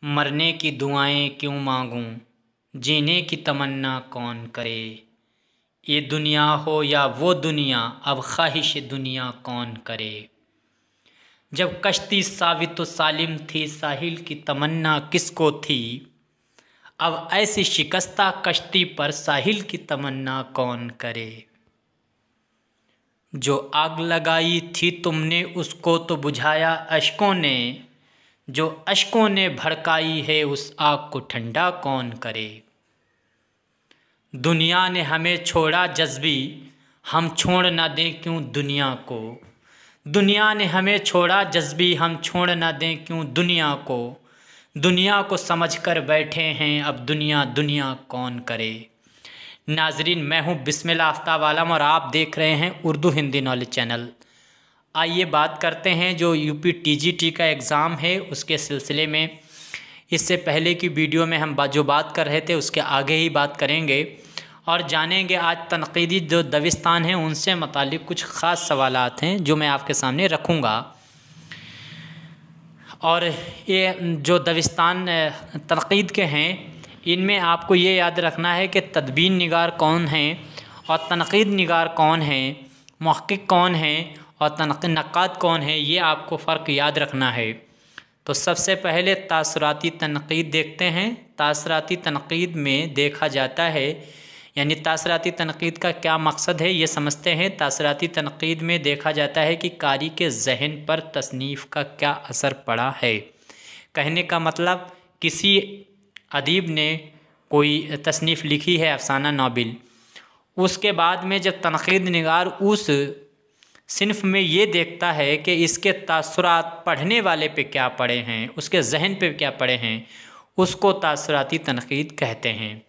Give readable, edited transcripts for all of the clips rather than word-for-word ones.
मरने की दुआएं क्यों मांगूं, जीने की तमन्ना कौन करे। ये दुनिया हो या वो दुनिया, अब ख्वाहिश दुनिया कौन करे। जब कश्ती साबित व सालिम थी, साहिल की तमन्ना किसको थी। अब ऐसी शिकस्ता कश्ती पर साहिल की तमन्ना कौन करे। जो आग लगाई थी तुमने उसको तो बुझाया अश्कों ने, जो अश्कों ने भड़काई है उस आग को ठंडा कौन करे। दुनिया ने हमें छोड़ा जज्बी, हम छोड़ ना दें क्यों दुनिया को। दुनिया ने हमें छोड़ा जज्बी, हम छोड़ ना दें क्यों दुनिया को। दुनिया को समझ कर बैठे हैं, अब दुनिया दुनिया कौन करे। नाजरीन, मैं हूँ बिस्मिल्लाह आफ्ताब आलम और आप देख रहे हैं उर्दू हिंदी नॉलेज चैनल। आइए बात करते हैं जो यूपी टीजीटी का एग्ज़ाम है उसके सिलसिले में। इससे पहले की वीडियो में हम जो बात कर रहे थे उसके आगे ही बात करेंगे और जानेंगे आज तनकीदी जो दबिस्तान हैं उनसे मुतालिक कुछ ख़ास सवालात हैं जो मैं आपके सामने रखूँगा। और ये जो दबिस्तान तनकीद के हैं इनमें आपको ये याद रखना है कि तदबीन निगार कौन हैं और तनकीद निगार कौन हैं, मुहक्किक कौन हैं और नक्काद कौन है, ये आपको फ़र्क याद रखना है। तो सबसे पहले तासराती तनकीद देखते हैं। तासराती तनकीद में देखा जाता है, यानी तासराती तनकीद का क्या मकसद है ये समझते हैं। तासराती तनकीद में देखा जाता है कि कारी के जहन पर तसनीफ़ का क्या असर पड़ा है। कहने का मतलब किसी अदीब ने कोई तसनीफ़ लिखी है, अफसाना नावल, उसके बाद में जब तनकीद निगार उस सिन्फ में ये देखता है कि इसके तासुरात पढ़ने वाले पे क्या पड़े हैं, उसके जहन पे क्या पड़े हैं, उसको तासुराती तनकीद कहते हैं।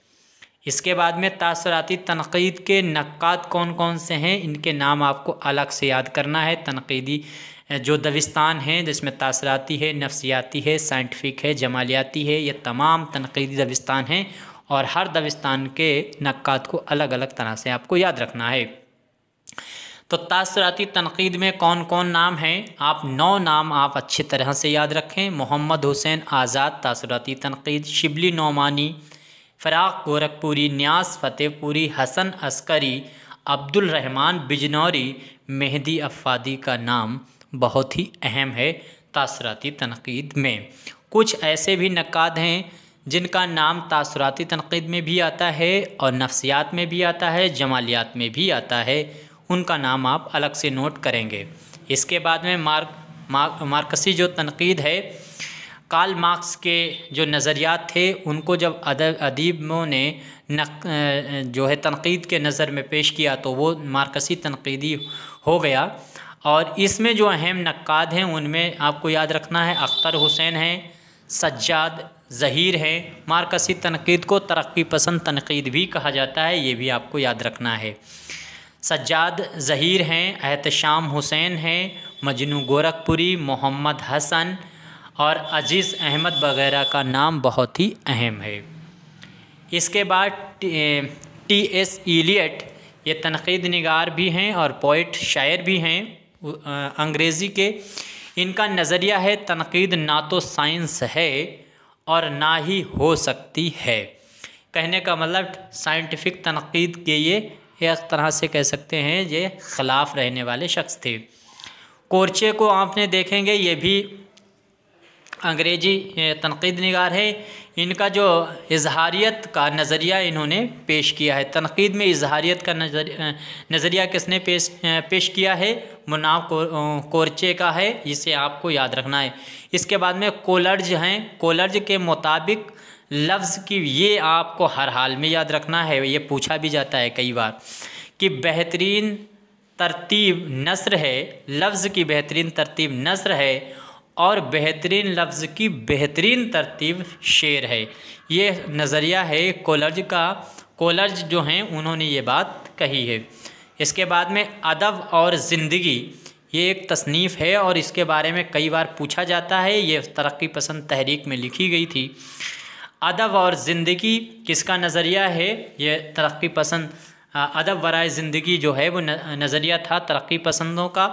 इसके बाद में तासुराती तनकीद के नक्काद कौन कौन से हैं इनके नाम आपको अलग से याद करना है। तनकीदी जो दबिस्तान हैं जिसमें तासराती है, नफ्सियाती है, साइंटिफिक है, जमालियाती है, ये तमाम तनकीदी दबिस्तान हैं और हर दबिस्तान के नक्काद को अलग अलग तरह से आपको याद रखना है। तो तासराती तनकीद में कौन कौन नाम हैं, आप 9 नाम आप अच्छी तरह से याद रखें। मोहम्मद हुसैन आज़ाद तासराती तनकीद, शिबली नौमानी, फ़राक़ गोरखपुरी, न्यास फ़तेहपुरी, हसन अस्करी, अब्दुल रहमान बिजनौरी, मेहदी अफ़ादी का नाम बहुत ही अहम है तासराती तनकीद में। कुछ ऐसे भी नक्काद हैं जिनका नाम तासराती तनकीद में भी आता है और नफ्सियात में भी आता है, जमालियात में भी आता है, उनका नाम आप अलग से नोट करेंगे। इसके बाद में मार्क्सी जो तनकीद है, कार्ल मार्क्स के जो नज़रियात थे उनको जब अदीबों ने जो है तनकीद के नज़र में पेश किया तो वो मार्क्सी तनकीदी हो गया। और इसमें जो अहम नक्काद हैं उनमें आपको याद रखना है अख्तर हुसैन हैं, सज्जाद ज़हीर हैं। मार्क्सी तनकीद को तरक्की पसंद तनकीद भी कहा जाता है, ये भी आपको याद रखना है। सज्जाद ज़हीर हैं, एहतशाम हुसैन हैं, मजनू गोरखपुरी, मोहम्मद हसन और अजीज़ अहमद वगैरह का नाम बहुत ही अहम है। इसके बाद टी.एस. इलियट ये तनकीद निगार भी हैं और पोइट शायर भी हैं अंग्रेज़ी के। इनका नज़रिया है तनकीद ना तो साइंस है और ना ही हो सकती है। कहने का मतलब साइंटिफिक तनकीद के ये एक तरह से कह सकते हैं ये ख़िलाफ़ रहने वाले शख्स थे। कोर्चे को आपने देखेंगे, ये भी अंग्रेज़ी तनकीद निगार है। इनका जो इजहारियत का नज़रिया इन्होंने पेश किया है, तनकीद में इजहारियत का नज़रिया किसने पेश किया है, मुनाव कोर्चे का है, इसे आपको याद रखना है। इसके बाद में कोलर्ज हैं, कोलर्ज के मुताबिक लफ्ज़ की ये आपको हर हाल में याद रखना है, ये पूछा भी जाता है कई बार कि बेहतरीन तरतीब नस्र है, लफ्ज़ की बेहतरीन तरतीब नस्र है और बेहतरीन लफ्ज़ की बेहतरीन तरतीब शेर है। ये नज़रिया है कोलर्ज का। कोलर्ज जो हैं उन्होंने ये बात कही है। इसके बाद में अदब और ज़िंदगी, ये एक तसनीफ़ है और इसके बारे में कई बार पूछा जाता है, ये तरक्की पसंद तहरीक में लिखी गई थी। अदब और ज़िंदगी किसका नज़रिया है, ये तरक्की पसंद अदब वराए ज़िंदगी जो है वो नज़रिया था तरक्की पसंदों का।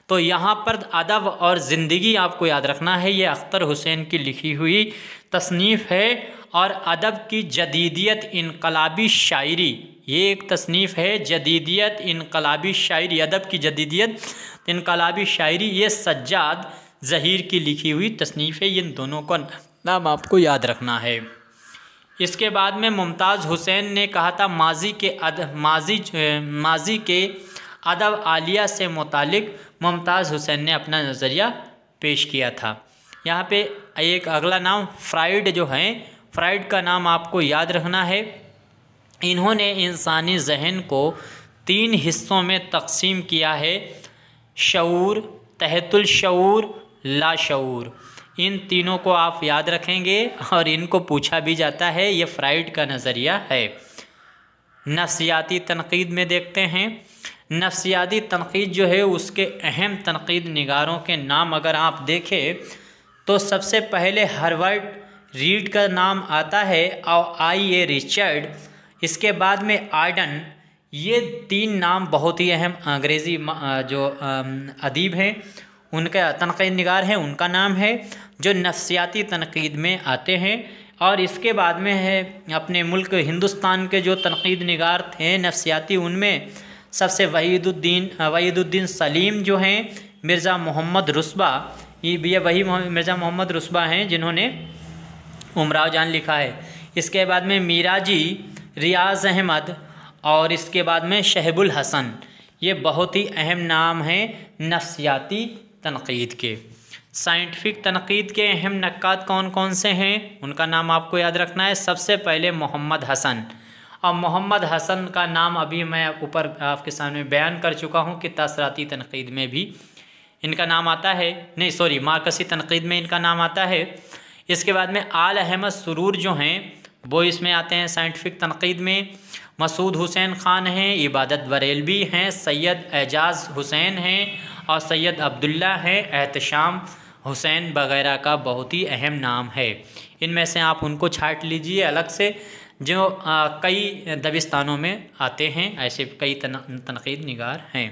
तो यहाँ पर अदब और ज़िंदगी आपको याद रखना है। ये अख्तर हुसैन की लिखी हुई तसनीफ़ है। और अदब की जदीदियत इनकलाबी शायरी, ये एक तसनीफ़ है, जदीदियत इनकलाबी शायरी, अदब की जदीदियत इनकलाबी शायरी, ये सज्जाद ज़हीर की लिखी हुई तसनीफ़ है। इन दोनों का नाम आपको याद रखना है। इसके बाद में मुमताज़ हुसैन ने कहा था माजी के अदब आलिया से मुतालिक मुमताज़ हुसैन ने अपना नज़रिया पेश किया था। यहाँ पे एक अगला नाम फ्राइड जो हैं, फ्राइड का नाम आपको याद रखना है। इन्होंने इंसानी जहन को 3 हिस्सों में तकसीम किया है, शऊर, तहतुल शऊर, लाशऊर। इन तीनों को आप याद रखेंगे और इनको पूछा भी जाता है। ये फ्राइड का नज़रिया है। नफ्सियाती तनकीद में देखते हैं। नफ्सियाती तनकीद जो है उसके अहम तनकीद निगारों के नाम अगर आप देखें तो सबसे पहले हार्वर्ड रीड का नाम आता है और आई.ए. रिचर्ड, इसके बाद में आर्डन। ये 3 नाम बहुत ही अहम अंग्रेज़ी जो अदीब हैं उनका तनकीद निगार हैं, उनका नाम है जो नफ्सियाती तनकीद में आते हैं। और इसके बाद में है अपने मुल्क हिंदुस्तान के जो तनकीद निगार थे नफ्सियाती, उनमें सबसे वहीदुद्दीन सलीम जो हैं, मिर्ज़ा मोहम्मद रुस्बा, ये वही मिर्ज़ा मोहम्मद रुस्बा हैं जिन्होंने उमराव जान लिखा है। इसके बाद में मीराजी, रियाज़ अहमद और इसके बाद में शहबुल हसन। ये बहुत ही अहम नाम हैं नफ्सियाती तनकीद के। साइंटिफिक तनकीद के अहम नक्कात कौन कौन से हैं उनका नाम आपको याद रखना है। सबसे पहले मोहम्मद हसन, और मोहम्मद हसन का नाम अभी मैं ऊपर आपके सामने बयान कर चुका हूँ कि तासराती तनकीद में भी इनका नाम आता है, नहीं सॉरी मार्कसी तनकीद में इनका नाम आता है। इसके बाद में आल अहमद सुरूर जो हैं वो इसमें आते हैं साइंटिफिक तनकीद में। मसूद हुसैन ख़ान हैं, इबादत बरेलवी हैं, सैयद एजाज़ हुसैन हैं और सैयद अब्दुल्ला हैं, एहतशाम हुसैन वगैरह का बहुत ही अहम नाम है। इनमें से आप उनको छांट लीजिए अलग से, जो कई दबिस्तानों में आते हैं, ऐसे कई तनकीद निगार हैं।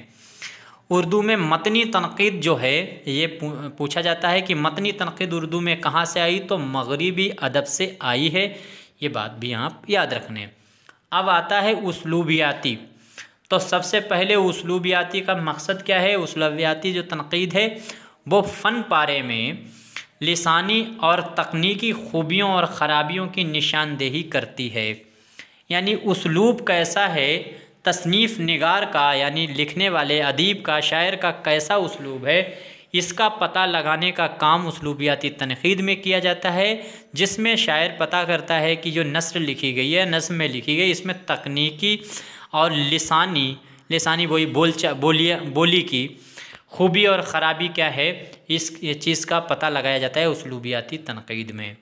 उर्दू में मतनी तनकीद जो है ये पूछा जाता है कि मतनी तनकीद उर्दू में कहाँ से आई, तो मगरिबी अदब से आई है। ये बात भी आप याद रखने। अब आता है उसलूबियाती। तो सबसे पहले उसलूबियाती का मकसद क्या है। उसलूबियाती जो तनकीद है वो फ़न पारे में लिसानी और तकनीकी खूबियों और ख़राबियों की निशानदेही करती है। यानी उसलूब कैसा है तसनीफ़ निगार का, यानी लिखने वाले अदीब का, शायर का कैसा उसलूब है, इसका पता लगाने का काम उसलूबियाती तनकीद में किया जाता है, जिसमें शायर पता करता है कि जो नस्र लिखी गई है, नज़्म में लिखी गई, इसमें तकनीकी और लिसानी बोली की खूबी और ख़राबी क्या है, इस चीज़ का पता लगाया जाता है उसलूबियाती तनकीद में।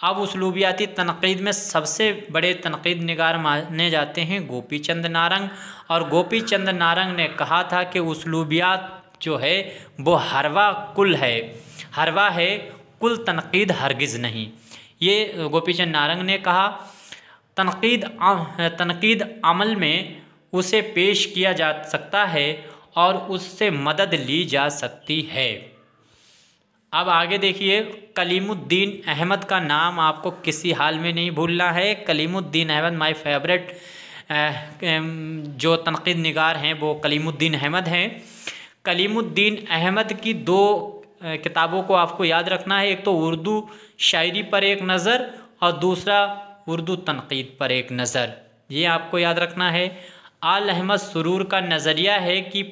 अब उसलूबियाती तनकीद में सबसे बड़े तनकीद निगार माने जाते हैं गोपी चंद नारंग। और गोपी चंद नारंग ने कहा था कि उसलूबियात जो है वो हरवा कुल है, हरवा है, कुल तनकीद हरगिज़ नहीं। ये गोपी चंद नारंग ने कहा। तनकीद अमल में उसे पेश किया जा सकता है और उससे मदद ली जा सकती है। अब आगे देखिए, कलीमुद्दीन अहमद का नाम आपको किसी हाल में नहीं भूलना है। कलीमुद्दीन अहमद माय फेवरेट जो तनकीद निगार हैं वो कलीमुद्दीन अहमद हैं। कलीमुद्दीन अहमद की 2 किताबों को आपको याद रखना है। एक तो उर्दू शायरी पर एक नज़र और दूसरा उर्दू तनकीद पर एक नज़र, ये आपको याद रखना है। आल अहमद सुरूर का नज़रिया है कि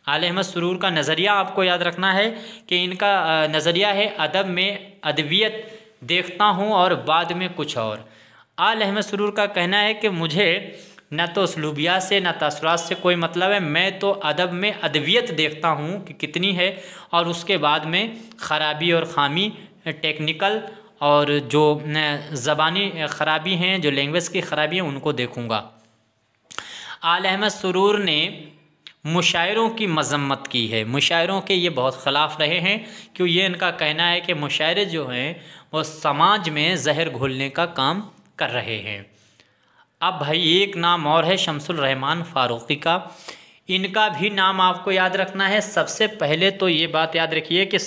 आल अहमद सुरूर का नज़रिया आपको याद रखना है कि इनका नज़रिया है अदब में अदवियत देखता हूँ और बाद में कुछ और। आल अहमद सुरूर का कहना है कि मुझे न तो उसलूबियात से न तासुरात से कोई मतलब है, मैं तो अदब में अदवियत देखता हूँ कि कितनी है और उसके बाद में ख़राबी और ख़ामी, टेक्निकल और जो ज़बानी ख़राबी हैं, जो लैंग्वेज की ख़राबी हैं, उनको देखूँगा। आल अहमद सुरूर ने मुशायरों की मज़म्मत की है। मुशायरों के ये बहुत ख़िलाफ़ रहे हैं, क्यों ये इनका कहना है कि मुशायरे जो हैं वो समाज में जहर घोलने का काम कर रहे हैं। अब भाई एक नाम और है शमसुल रहमान फ़ारूक़ी का। इनका भी नाम आपको याद रखना है। सबसे पहले तो ये बात याद रखिए कि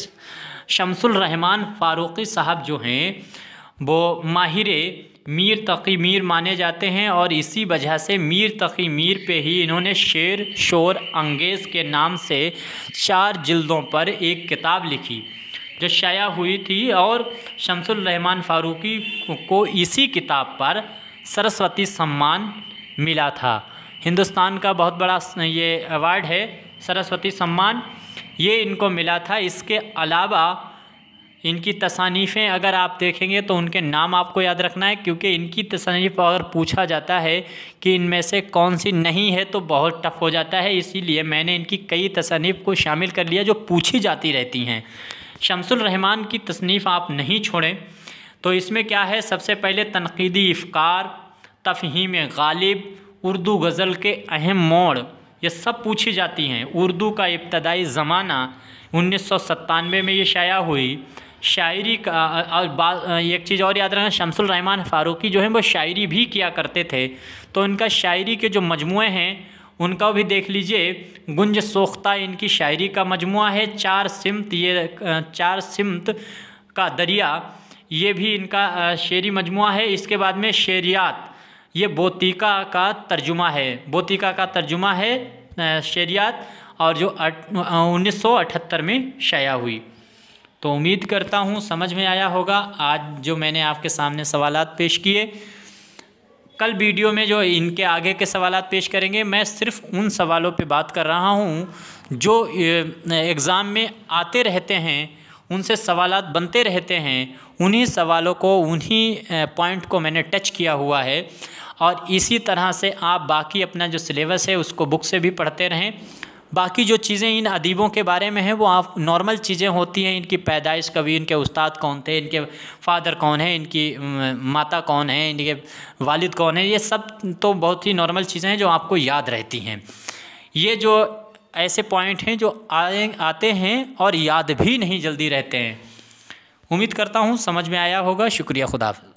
शमसुल रहमान फ़ारूक़ी साहब जो हैं वो माहिर मीर तक़ी मीर माने जाते हैं, और इसी वजह से मीर तक़ी मीर पे ही इन्होंने शेर शोर अंगेज़ के नाम से 4 जिल्दों पर एक किताब लिखी जो शाया हुई थी, और शमसुल रहमान फ़ारूक़ी को इसी किताब पर सरस्वती सम्मान मिला था। हिंदुस्तान का बहुत बड़ा ये अवार्ड है सरस्वती सम्मान, ये इनको मिला था। इसके अलावा इनकी तसानीफ़ें अगर आप देखेंगे तो उनके नाम आपको याद रखना है, क्योंकि इनकी तसानीफ़ अगर पूछा जाता है कि इनमें से कौन सी नहीं है तो बहुत टफ हो जाता है। इसीलिए मैंने इनकी कई तसानीफ़ को शामिल कर लिया जो पूछी जाती रहती हैं। शमसुल रहमान की तसनीफ़ आप नहीं छोड़ें तो इसमें क्या है, सबसे पहले तनक़ीदी इफ़कार, तफ़हीम गालिब, उर्दू गज़ल के अहम मोड़, ये सब पूछी जाती हैं। उर्दू का इब्तदाई ज़माना 1997 में ये शाया हुई। शायरी का और एक चीज़ और याद रखना, शमसुल रहमान फ़ारूक़ी जो हैं वो शायरी भी किया करते थे, तो इनका शायरी के जो मजमुए हैं उनका भी देख लीजिए। गुंज सोख्ता इनकी शायरी का मजमुआ है। 4 सिमत, ये 4 सिमत का दरिया, ये भी इनका शेरी मजमुआ है। इसके बाद में शेरियात, ये बोतीका का तर्जुमा है, बोतीका का तर्जुमा है शेरियात, और जो 1978 में शाया हुई। तो उम्मीद करता हूँ समझ में आया होगा आज जो मैंने आपके सामने सवालात पेश किए। कल वीडियो में जो इनके आगे के सवालात पेश करेंगे, मैं सिर्फ उन सवालों पे बात कर रहा हूँ जो एग्ज़ाम में आते रहते हैं, उनसे सवालात बनते रहते हैं। उन्हीं सवालों को, उन्हीं पॉइंट को मैंने टच किया हुआ है, और इसी तरह से आप बाकी अपना जो सिलेबस है उसको बुक से भी पढ़ते रहें। बाकी जो चीज़ें इन अदीबों के बारे में हैं वो आप नॉर्मल चीज़ें होती हैं, इनकी पैदाइश कभी, इनके उस्ताद कौन थे, इनके फ़ादर कौन है, इनकी माता कौन है, इनके वालिद कौन है, ये सब तो बहुत ही नॉर्मल चीज़ें हैं जो आपको याद रहती हैं। ये जो ऐसे पॉइंट हैं जो आते हैं और याद भी नहीं जल्दी रहते हैं। उम्मीद करता हूँ समझ में आया होगा। शुक्रिया, खुदा हाफ़िज़।